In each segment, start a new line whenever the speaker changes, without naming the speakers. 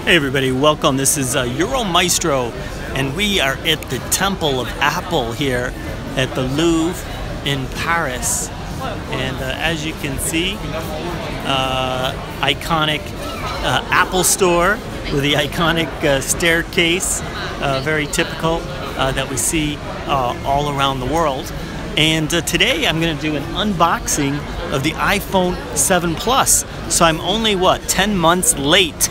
Hey everybody, welcome. This is Euro Maestro, and we are at the Temple of Apple here at the Louvre in Paris. And as you can see, iconic Apple store with the iconic staircase, very typical that we see all around the world. And today I'm going to do an unboxing of the iPhone 7 Plus. So I'm only, 10 months late.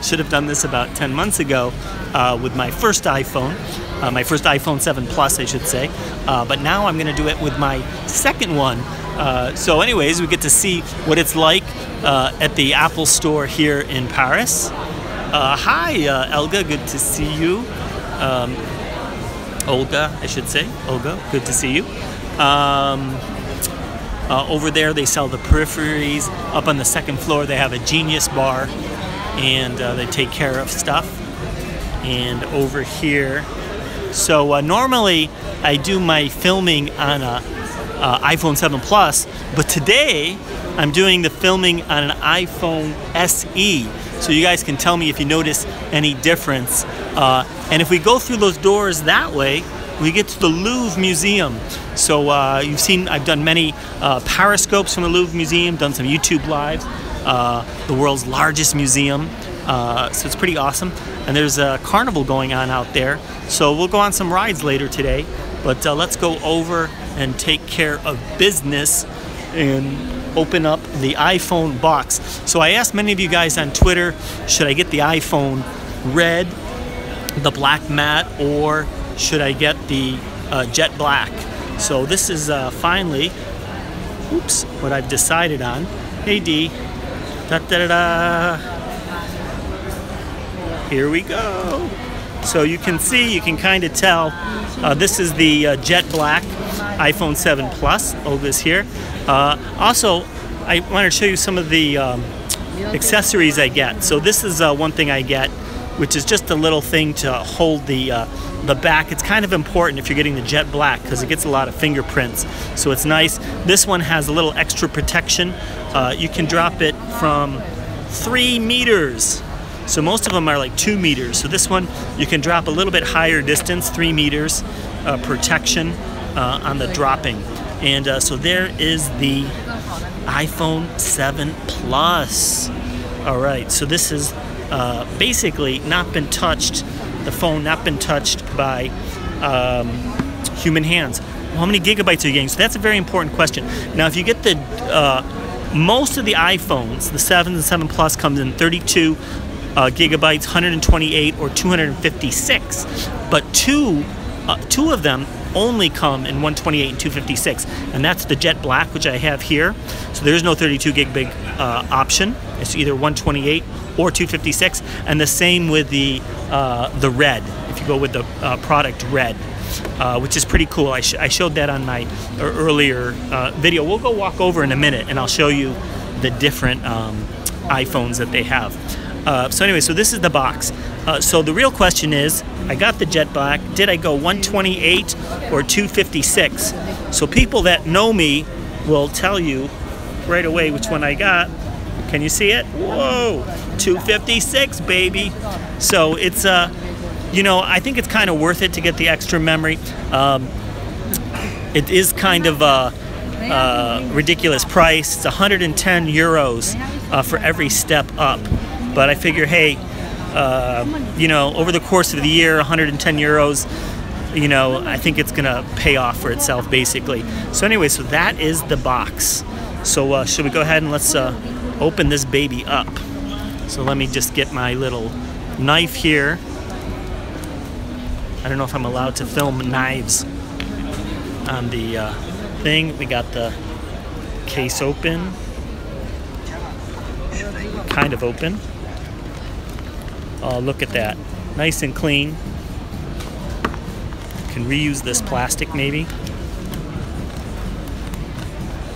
Should have done this about 10 months ago with my first iPhone. My first iPhone 7 Plus, I should say. But now I'm going to do it with my second one. So anyways, we get to see what it's like at the Apple store here in Paris. Hi, Elga, good to see you. Olga, I should say. Olga, good to see you. Over there they sell the peripheries. Up on the second floor they have a Genius bar, and they take care of stuff. And over here, so normally I do my filming on a iPhone 7 Plus, but today I'm doing the filming on an iPhone SE. So you guys can tell me if you notice any difference. And if we go through those doors that way, we get to the Louvre Museum. So you've seen, I've done many periscopes from the Louvre Museum, done some YouTube lives, the world's largest museum. So it's pretty awesome. And there's a carnival going on out there. So we'll go on some rides later today. But let's go over and take care of business and open up the iPhone box. So I asked many of you guys on Twitter, should I get the iPhone red, the black matte, or should I get the jet black? So this is finally, what I've decided on. Hey D, da-da-da-da. Here we go. So you can see, you can kind of tell, this is the jet black iPhone 7 Plus. Olga's here. Also, I want to show you some of the accessories I get. So this is one thing I get, which is just a little thing to hold the back. It's kind of important if you're getting the jet black because it gets a lot of fingerprints. So it's nice. This one has a little extra protection. You can drop it from 3 meters. So most of them are like 2 meters. So this one you can drop a little bit higher distance, 3 meters protection on the dropping. And so there is the iPhone 7 Plus. All right, so this is basically not been touched, the phone not been touched by human hands. Well, how many gigabytes are you getting? So that's a very important question. Now, if you get the, most of the iPhones, the 7 and 7 Plus comes in 32 gigabytes, 128 or 256, but two of them only come in 128 and 256, and that's the jet black, which I have here. So there is no 32 gig option. It's either 128 or 256, and the same with the red. If you go with the product red, which is pretty cool. I showed that on my earlier video. We'll go walk over in a minute, and I'll show you the different iPhones that they have. So anyway, so this is the box. So the real question is, I got the jet black. Did I go 128 or 256? So people that know me will tell you right away which one I got. Can you see it? Whoa, 256, baby. So it's, you know, I think it's kind of worth it to get the extra memory. It is kind of a ridiculous price. It's 110 euros for every step up. But I figure, hey, you know, over the course of the year, 110 euros, you know, I think it's going to pay off for itself, basically. So anyway, so that is the box. So should we go ahead and let's open this baby up. So let me just get my little knife here. I don't know if I'm allowed to film knives on the thing. We got the case open. Kind of open. Oh, look at that. Nice and clean. Can reuse this plastic maybe.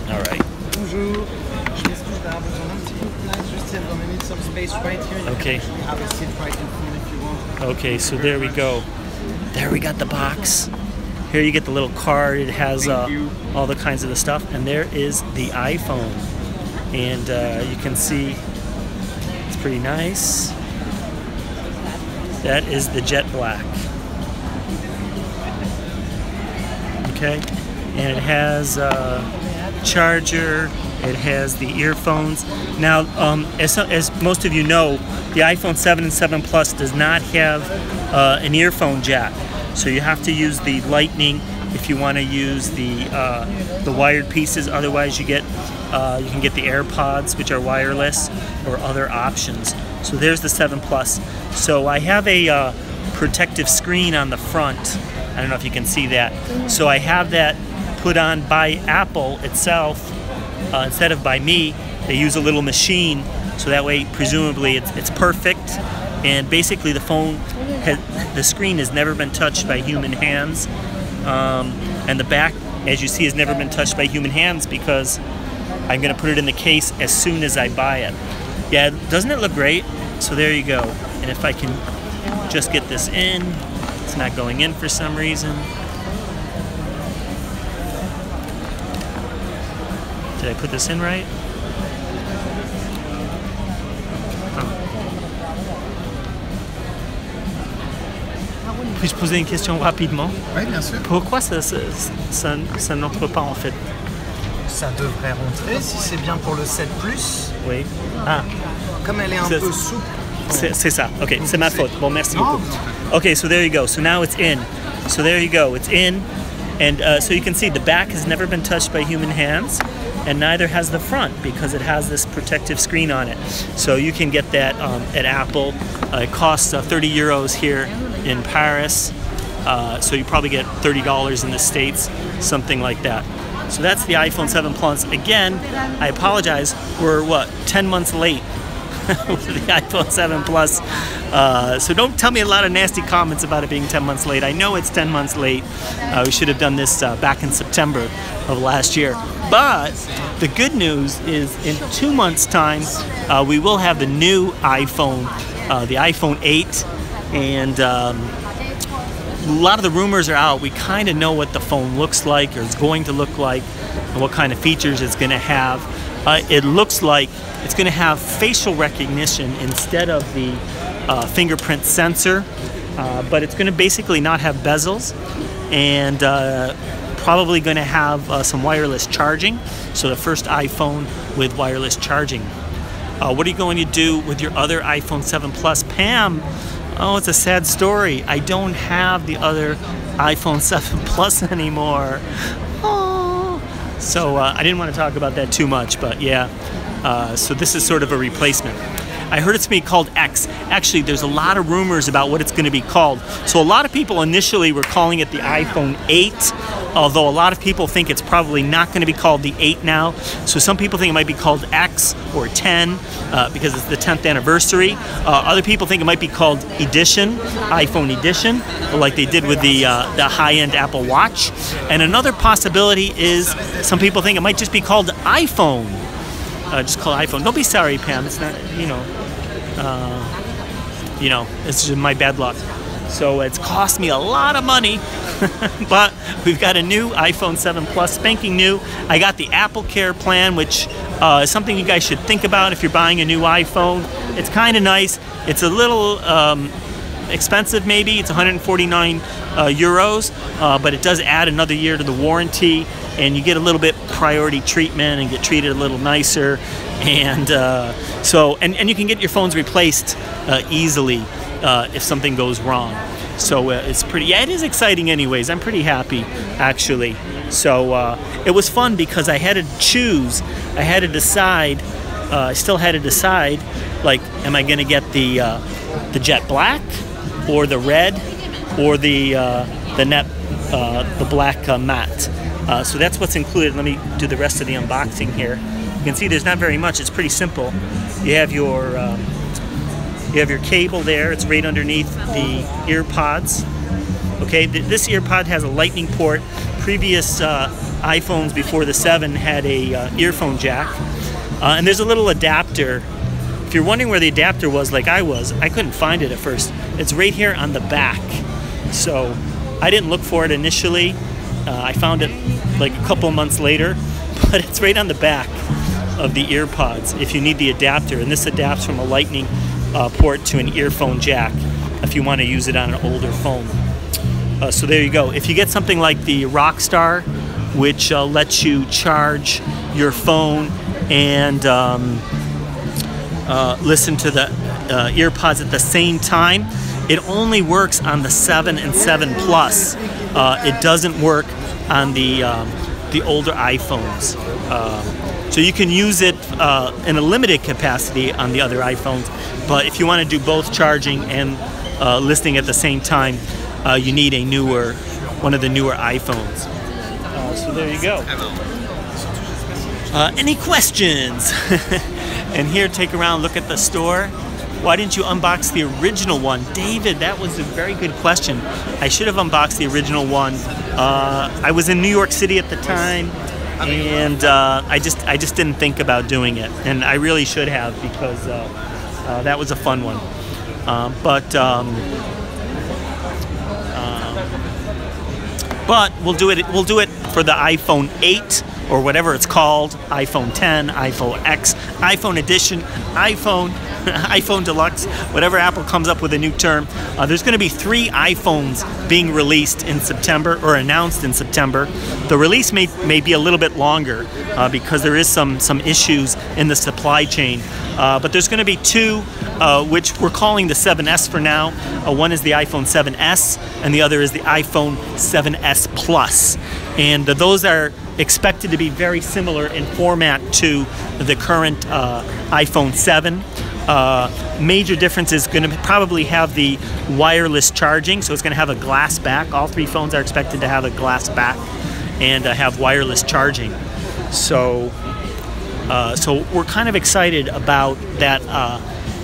All right.
Bonjour. Some space right here.
Okay.
Have a seat right in front if you want.
Okay, so there we go. There we got the box. Here you get the little card. It has all the kinds of the stuff. And there is the iPhone. And you can see pretty nice. That is the jet black. Okay, and it has a charger. It has the earphones. Now, as most of you know, the iPhone 7 and 7 Plus does not have an earphone jack, so you have to use the Lightning if you want to use the wired pieces. Otherwise, you can get the AirPods, which are wireless, or other options. So there's the 7 Plus. So I have a protective screen on the front. I don't know if you can see that. So I have that put on by Apple itself instead of by me. They use a little machine, so that way presumably it's perfect. And basically the screen has never been touched by human hands, and the back, as you see, has never been touched by human hands because I'm going to put it in the case as soon as I buy it. Yeah, doesn't it look great? So there you go. And if I can just get this in, it's not going in for some reason. Did I put this in right? Puis-je poser une question rapidement?
Oui, bien sûr.
Pourquoi ça n'entre pas en fait?
Ça devrait rentrer si c'est bien pour le 7 Plus.
Oui. Ah.
Comme elle est un peu souple.
C'est ça. Okay, c'est ma faute. Bon, merci beaucoup. Okay, so there you go. So now it's in. So there you go. It's in. And so you can see the back has never been touched by human hands, and neither has the front because it has this protective screen on it. So you can get that at Apple. It costs 30 euros here in Paris. So you probably get $30 in the States, something like that. So that's the iPhone 7 Plus. Again, I apologize. We're, 10 months late with the iPhone 7 Plus. So don't tell me a lot of nasty comments about it being 10 months late. I know it's 10 months late. We should have done this back in September of last year. But the good news is in 2 months' time, we will have the new iPhone, the iPhone 8. And a lot of the rumors are out. We kind of know what the phone looks like or is going to look like and what kind of features it's going to have. It looks like it's going to have facial recognition instead of the fingerprint sensor, but it's going to basically not have bezels, and probably going to have some wireless charging. So the first iPhone with wireless charging. What are you going to do with your other iPhone 7 Plus? Pam, oh, it's a sad story. I don't have the other iPhone 7 Plus anymore. Oh. So I didn't want to talk about that too much, but yeah. So this is sort of a replacement. I heard it's going to be called X. Actually, there's a lot of rumors about what it's going to be called. So a lot of people initially were calling it the iPhone 8, although a lot of people think it's probably not going to be called the 8 now. So some people think it might be called X or 10 because it's the 10th anniversary. Other people think it might be called Edition, iPhone Edition, like they did with the high-end Apple Watch. And another possibility is some people think it might just be called iPhone. Just call it iPhone. Don't be sorry, Pam. It's not, it's just my bad luck. So it's cost me a lot of money, but we've got a new iPhone 7 Plus, spanking new. I got the Apple Care plan, which is something you guys should think about if you're buying a new iPhone. It's kind of nice. It's a little expensive, maybe. It's 149 euros, but it does add another year to the warranty, and you get a little bit priority treatment and get treated a little nicer, and and you can get your phones replaced easily if something goes wrong. So it's pretty, yeah, it is exciting anyways. I'm pretty happy, actually. So it was fun because I had to choose. I had to decide, I still had to decide, like, am I going to get the jet black or the red or the black matte. So that's what's included. Let me do the rest of the unboxing here. You can see there's not very much. It's pretty simple. You have your cable there. It's right underneath the earpods. Okay, this earpod has a lightning port. Previous iPhones before the 7 had a earphone jack. And there's a little adapter. If you're wondering where the adapter was, like I was, I couldn't find it at first. It's right here on the back. So I didn't look for it initially. I found it like a couple months later, but it's right on the back of the earpods if you need the adapter. And this adapts from a lightning port to an earphone jack if you want to use it on an older phone. So there you go. If you get something like the Rockstar, which lets you charge your phone and listen to the earpods at the same time, it only works on the 7 and 7 Plus. It doesn't work on the older iPhones. So you can use it in a limited capacity on the other iPhones, but if you want to do both charging and listening at the same time, you need one of the newer iPhones. So there you go. Any questions? And here, take a round look at the store. Why didn't you unbox the original one? David, that was a very good question. I should have unboxed the original one. I was in New York City at the time, and I just didn't think about doing it. And I really should have, because that was a fun one. But we'll do it for the iPhone 8 or whatever it's called, iPhone 10, iPhone X, iPhone Edition, iPhone Deluxe, whatever Apple comes up with a new term. There's going to be 3 iPhones being released in September, or announced in September. The release may be a little bit longer because there is some issues in the supply chain. But there's going to be 2, which we're calling the 7S for now. One is the iPhone 7S, and the other is the iPhone 7S Plus. And those are expected to be very similar in format to the current iPhone 7. Major difference is going to probably have the wireless charging, so it's going to have a glass back. All 3 phones are expected to have a glass back and have wireless charging. So we're kind of excited about that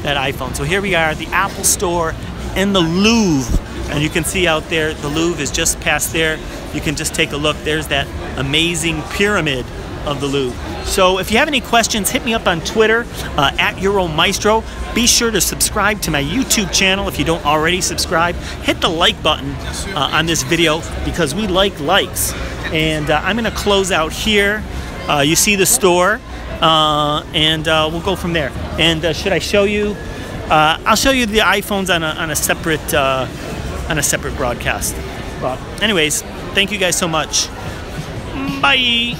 iPhone. So here we are at the Apple Store in the Louvre, and you can see out there the Louvre is just past there. You can just take a look. There's that amazing pyramid of the Louvre. So if you have any questions, hit me up on Twitter at Euromaestro. Be sure to subscribe to my YouTube channel if you don't already subscribe. Hit the like button on this video, because we like likes. And I'm going to close out here. You see the store, and we'll go from there. And should I show you? I'll show you the iPhones on a separate broadcast. But anyways, thank you guys so much. Bye.